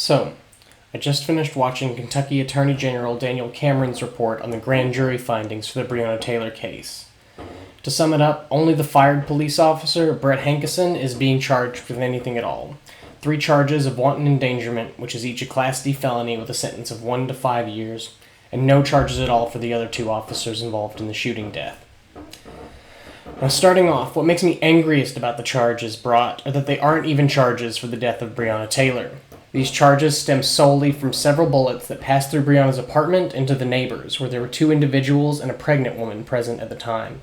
So, I just finished watching Kentucky Attorney General Daniel Cameron's report on the grand jury findings for the Breonna Taylor case. To sum it up, only the fired police officer, Brett Hankison, is being charged with anything at all. 3 charges of wanton endangerment, which is each a Class D felony with a sentence of 1 to 5 years, and no charges at all for the other 2 officers involved in the shooting death. Now, starting off, what makes me angriest about the charges brought are that they aren't even charges for the death of Breonna Taylor. These charges stem solely from several bullets that passed through Breonna's apartment into the neighbors, where there were 2 individuals and a pregnant woman present at the time.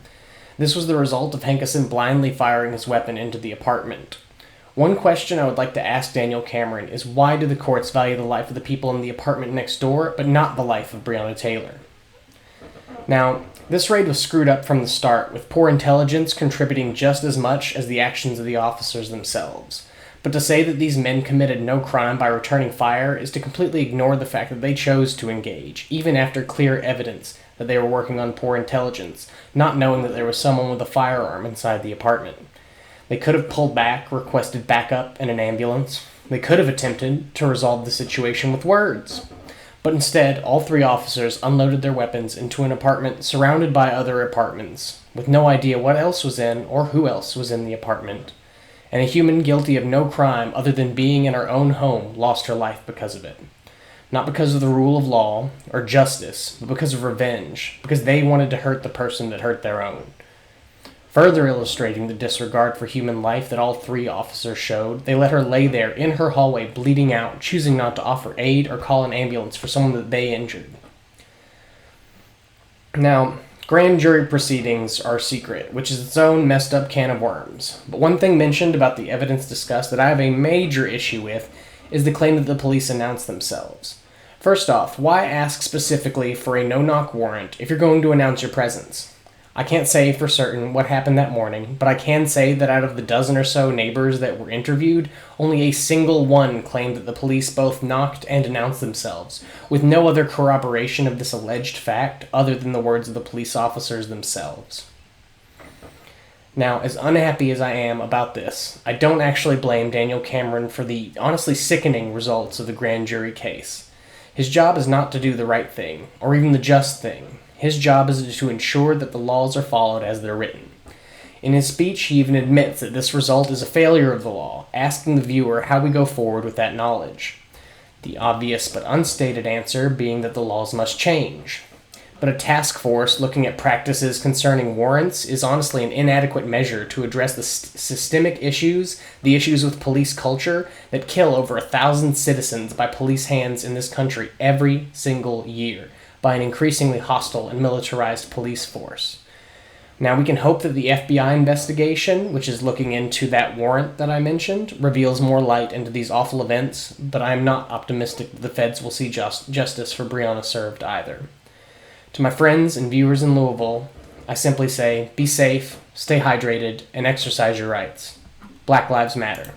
This was the result of Hankison blindly firing his weapon into the apartment. One question I would like to ask Daniel Cameron is, why do the courts value the life of the people in the apartment next door, but not the life of Breonna Taylor? Now, this raid was screwed up from the start, with poor intelligence contributing just as much as the actions of the officers themselves. But to say that these men committed no crime by returning fire is to completely ignore the fact that they chose to engage, even after clear evidence that they were working on poor intelligence, not knowing that there was someone with a firearm inside the apartment. They could have pulled back, requested backup and an ambulance. They could have attempted to resolve the situation with words. But instead, all 3 officers unloaded their weapons into an apartment surrounded by other apartments, with no idea what else was in or who else was in the apartment. And a human guilty of no crime other than being in her own home lost her life because of it. Not because of the rule of law or justice, but because of revenge, because they wanted to hurt the person that hurt their own. Further illustrating the disregard for human life that all 3 officers showed, they let her lay there in her hallway bleeding out, choosing not to offer aid or call an ambulance for someone that they injured. Now, grand jury proceedings are secret, which is its own messed up can of worms. But one thing mentioned about the evidence discussed that I have a major issue with is the claim that the police announced themselves. First off, why ask specifically for a no-knock warrant if you're going to announce your presence? I can't say for certain what happened that morning, but I can say that out of the dozen or so neighbors that were interviewed, only a single one claimed that the police both knocked and announced themselves, with no other corroboration of this alleged fact other than the words of the police officers themselves. Now, as unhappy as I am about this, I don't actually blame Daniel Cameron for the honestly sickening results of the grand jury case. His job is not to do the right thing, or even the just thing. His job is to ensure that the laws are followed as they're written. In his speech, he even admits that this result is a failure of the law, asking the viewer how we go forward with that knowledge. The obvious but unstated answer being that the laws must change. But a task force looking at practices concerning warrants is honestly an inadequate measure to address the systemic issues, the issues with police culture, that kill over 1,000 citizens by police hands in this country every single year, by an increasingly hostile and militarized police force. Now, we can hope that the FBI investigation, which is looking into that warrant that I mentioned, reveals more light into these awful events, but I am not optimistic that the feds will see justice for Breonna served either. To my friends and viewers in Louisville, I simply say, be safe, stay hydrated, and exercise your rights. Black Lives Matter.